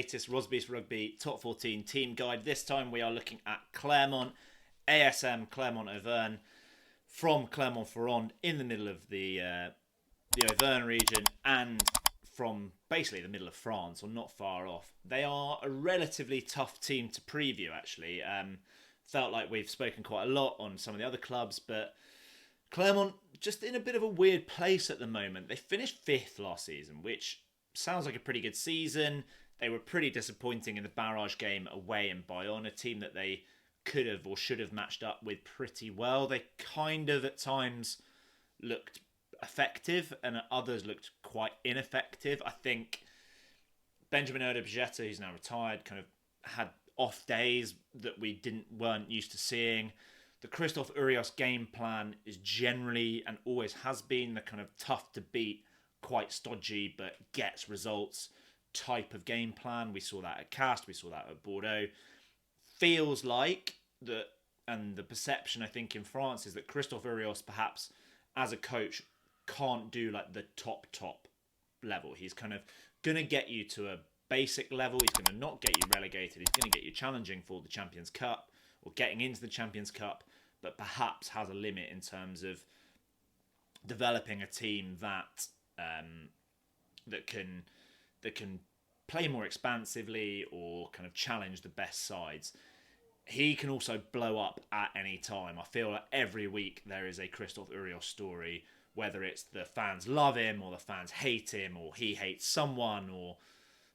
latest Rosbifs Rugby Top 14 team guide. This time we are looking at Clermont, ASM Clermont Auvergne, from Clermont-Ferrand in the middle of the Auvergne region and from basically the middle of France, or not far off. They are a relatively tough team to preview, actually. Felt like we've spoken quite a lot on some of the other clubs, but Clermont just in a bit of a weird place at the moment. They finished 5th last season, which sounds like a pretty good season. They were pretty disappointing in the barrage game away in Bayonne, a team that they could have or should have matched up with pretty well. They kind of at times looked effective and at others looked quite ineffective. I think Benjamin Oda-Bjeta, who's now retired, kind of had off days that we weren't used to seeing. The Christophe Urios game plan is generally and always has been the kind of tough to beat, quite stodgy but gets results type of game plan. We saw that at Castres, we saw that at Bordeaux. Feels like that, and the perception I think in France is that Christophe Urios perhaps as a coach can't do like the top level. He's kind of going to get you to a basic level. He's going to not get you relegated. He's going to get you challenging for the Champions Cup or getting into the Champions Cup, but perhaps has a limit in terms of developing a team that that can play more expansively or kind of challenge the best sides. He can also blow up at any time. I feel like every week there is a Christophe Urios story, whether it's the fans love him or the fans hate him or he hates someone or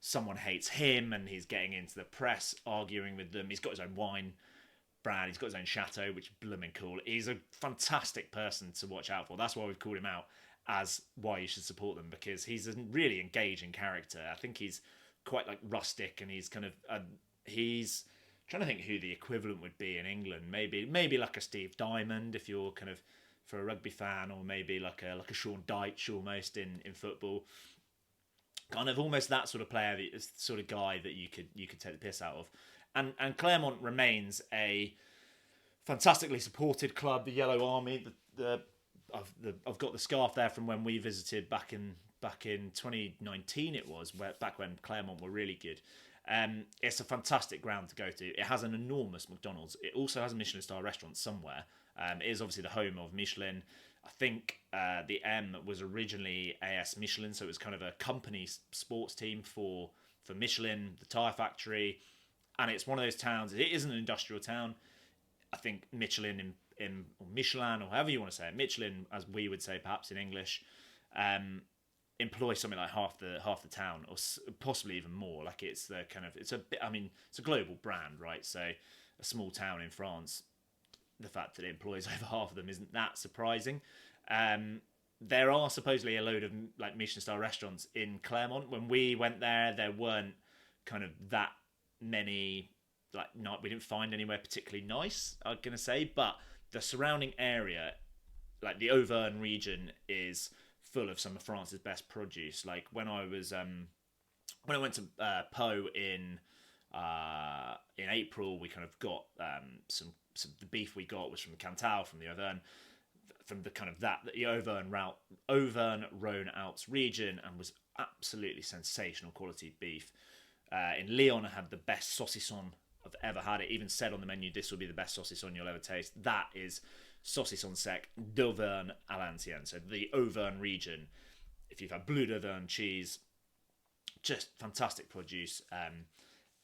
someone hates him and he's getting into the press arguing with them. He's got his own wine brand. He's got his own chateau, which is blooming cool. He's a fantastic person to watch out for. That's why we've called him out as why you should support them, because he's a really engaging character. I think he's quite like rustic and he's kind of he's trying to think who the equivalent would be in England. Maybe like a Steve Diamond if you're kind of for a rugby fan, or maybe like a Sean Dyche almost in football. Kind of almost that sort of player, the sort of guy that you could take the piss out of. And Clermont remains a fantastically supported club. The Yellow Army. I've got the scarf there from when we visited back in 2019. It was back when Clermont were really good. It's a fantastic ground to go to. It has an enormous McDonald's. It also has a Michelin star restaurant somewhere. It is obviously the home of Michelin. I think the M was originally AS Michelin, so it was kind of a company sports team for Michelin, the tyre factory. And it's one of those towns, it is an industrial town. I think Michelin or Michelin, or however you want to say it, Michelin, as we would say perhaps in English, employs something like half the town, or possibly even more. Like it's a global brand, right? So a small town in France, the fact that it employs over half of them isn't that surprising. There are supposedly a load of like Michelin star restaurants in Clermont. When we went there weren't kind of that many. We didn't find anywhere particularly nice, I'm gonna say, but the surrounding area, like the Auvergne region, is full of some of France's best produce. Like when I went to Pau in April, we kind of got some the beef we got was from the Cantal, from the Auvergne, from the kind of the Auvergne-Rhône Alps region, and was absolutely sensational quality beef. In Lyon, I had the best saucisson I've ever had. It even said on the menu, this will be the best saucisson you'll ever taste. That is saucisson sec d'Auvergne à l'ancienne. So the Auvergne region, if you've had bleu d'Auvergne cheese, just fantastic produce.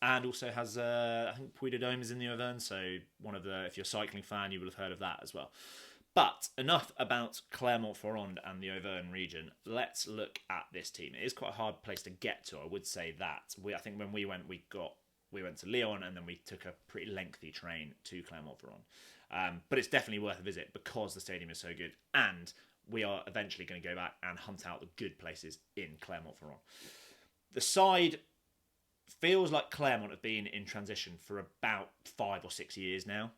And also has, I think Puy de Dôme is in the Auvergne, so if you're a cycling fan, you will have heard of that as well. But enough about Clermont-Ferrand and the Auvergne region. Let's look at this team. It is quite a hard place to get to, I would say that. I think when we went, we went to Lyon, and then we took a pretty lengthy train to Clermont-Ferrand. But it's definitely worth a visit because the stadium is so good, and we are eventually going to go back and hunt out the good places in Clermont-Ferrand. The side feels like Clermont have been in transition for about 5 or 6 years now.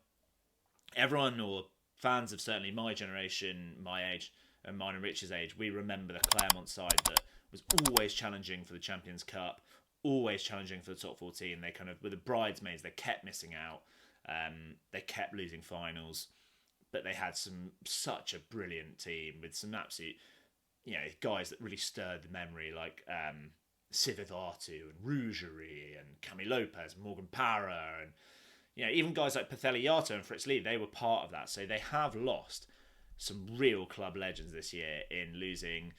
Everyone, or fans of certainly my generation, my age, and mine and Rich's age, we remember the Clermont side that was always challenging for the Champions Cup, always challenging for the top 14. They kind of were the bridesmaids. They kept missing out. They kept losing finals, but they had such a brilliant team with some absolute, guys that really stirred the memory, like Civic Artu and Rougerie and Camille Lopez, and Morgan Parra, and even guys like Patheliato and Fritz Lee, they were part of that. So they have lost some real club legends this year in losing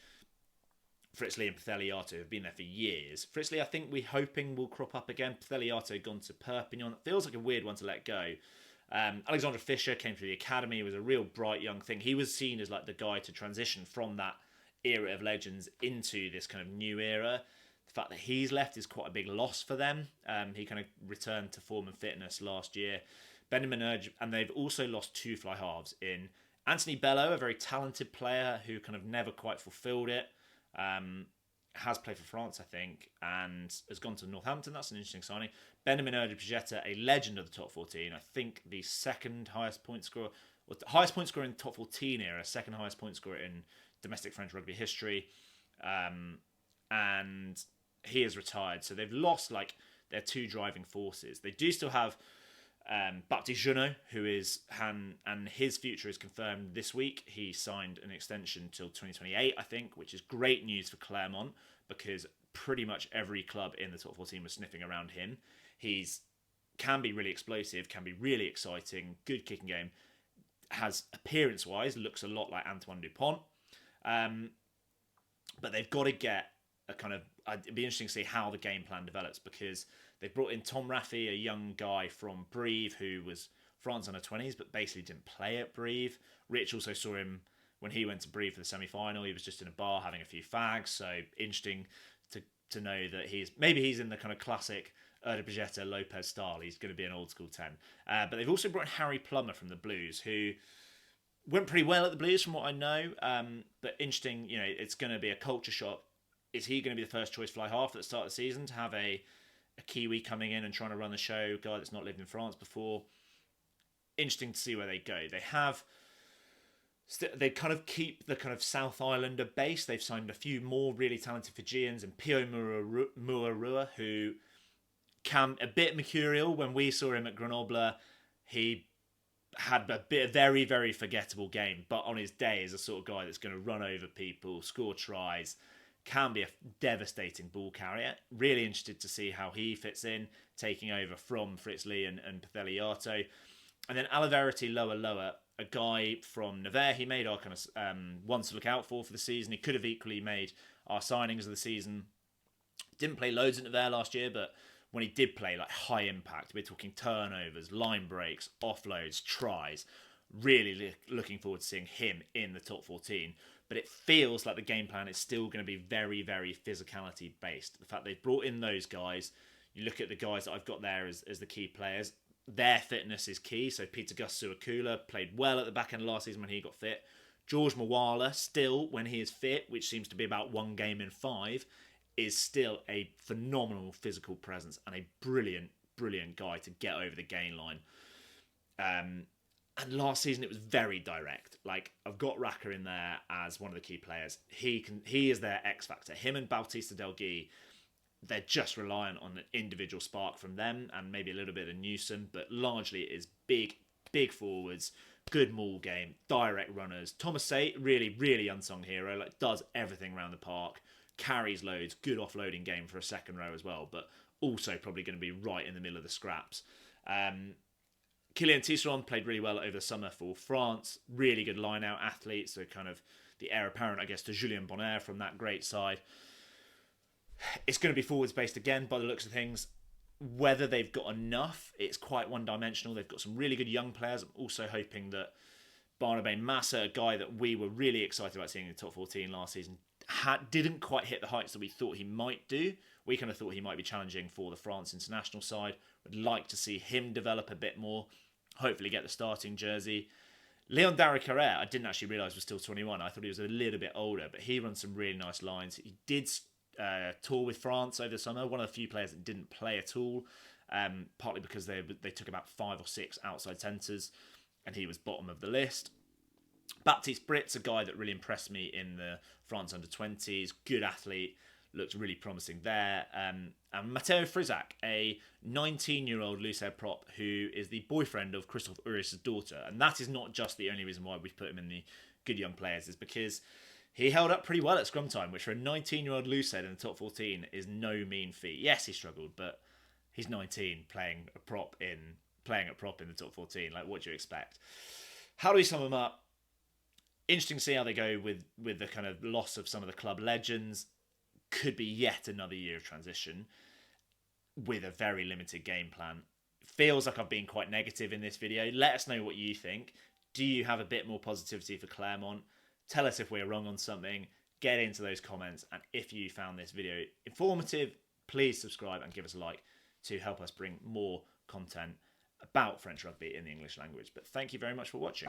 Fritz Lee and Patheliato, who've been there for years. Fritz Lee, I think we're hoping will crop up again. Patheliato gone to Perpignan. It feels like a weird one to let go. Alexander Fischer came through the academy, was a real bright young thing. He was seen as like the guy to transition from that era of legends into this kind of new era. The fact that he's left is quite a big loss for them. He kind of returned to form and fitness last year. Benjamin Urge, and they've also lost two fly halves in Anthony Bello, a very talented player who kind of never quite fulfilled it. Has played for France, I think, and has gone to Northampton. That's an interesting signing. Benjamin Urge-Pagetta, a legend of the top 14. I think the second highest point scorer, or the highest point scorer in the top 14 era, second highest point scorer in domestic French rugby history. And he is retired. So they've lost like their two driving forces. They do still have Baptiste Junot, who is and his future is confirmed this week. He signed an extension till 2028, I think, which is great news for Clermont because pretty much every club in the top 14 was sniffing around him. Can be really explosive, can be really exciting, good kicking game. Has appearance-wise looks a lot like Antoine Dupont, but they've got to get a kind of. It'd be interesting to see how the game plan develops because they've brought in Tom Raffy, a young guy from Brive who was France under 20s, but basically didn't play at Brive. Rich also saw him when he went to Brive for the semi-final. He was just in a bar having a few fags. So interesting to know that he's in the kind of classic Urde Lopez style. He's going to be an old school 10. But they've also brought in Harry Plummer from the Blues, who went pretty well at the Blues from what I know. But interesting, it's going to be a culture shock. Is he going to be the first choice fly half at the start of the season to have a Kiwi coming in and trying to run the show, guy that's not lived in France before? Interesting to see where they go. They kind of keep the kind of South Islander base. They've signed a few more really talented Fijians and Pio Muarua, who can a bit mercurial. When we saw him at Grenoble, he had a very, very forgettable game, but on his day is a sort of guy that's going to run over people, score tries, can be a devastating ball carrier. Really interested to see how he fits in, taking over from Fritz Lee and Patheliato. And then Alaverity Lower, a guy from Nevers. He made our kind of ones to look out for the season. He could have equally made our signings of the season. Didn't play loads at Nevers last year, but when he did play, like high impact, we're talking turnovers, line breaks, offloads, tries. Really looking forward to seeing him in the top 14. But it feels like the game plan is still going to be very, very physicality based. The fact they've brought in those guys, you look at the guys that I've got there as the key players, their fitness is key. So Peter Gus Suakula played well at the back end of last season when he got fit. George Mawala, still, when he is fit, which seems to be about one game in 5, is still a phenomenal physical presence and a brilliant, brilliant guy to get over the gain line. And last season it was very direct. Like, I've got Raka in there as one of the key players. He is their X factor. Him and Bautista Delgui, they're just reliant on an individual spark from them and maybe a little bit of Newsom, but largely it is big forwards, good maul game, direct runners. Thomas Say, really, really unsung hero. Like, does everything around the park, carries loads, good offloading game for a second row as well, but also probably going to be right in the middle of the scraps. Kylian Tisserand played really well over the summer for France. Really good line-out athlete, so kind of the heir apparent, I guess, to Julien Bonner from that great side. It's going to be forwards-based again, by the looks of things. Whether they've got enough, it's quite one-dimensional. They've got some really good young players. I'm also hoping that Barnabé Massa, a guy that we were really excited about seeing in the top 14 last season, didn't quite hit the heights that we thought he might do. We kind of thought he might be challenging for the France international side. Would like to see him develop a bit more. Hopefully get the starting jersey. Leon Darrick-Carrere, I didn't actually realise was still 21. I thought he was a little bit older, but he runs some really nice lines. He did tour with France over the summer. One of the few players that didn't play at all, partly because they took about 5 or 6 outside centres, and he was bottom of the list. Baptiste Brit's a guy that really impressed me in the France under-20s. Good athlete. Looked really promising there. And Matteo Frisac, a 19-year-old loosehead prop who is the boyfriend of Christophe Uri's daughter. And that is not just the only reason why we've put him in the good young players, is because he held up pretty well at scrum time, which for a 19-year-old loose head in the top 14 is no mean feat. Yes, he struggled, but he's 19 playing at prop in the top 14. Like, what do you expect? How do we sum them up? Interesting to see how they go with the kind of loss of some of the club legends. Could be yet another year of transition with a very limited game plan. Feels like I've been quite negative in this video. Let us know what you think. Do you have a bit more positivity for Clermont? Tell us if we're wrong on something. Get into those comments. And if you found this video informative, please subscribe and give us a like to help us bring more content about French rugby in the English language. But thank you very much for watching.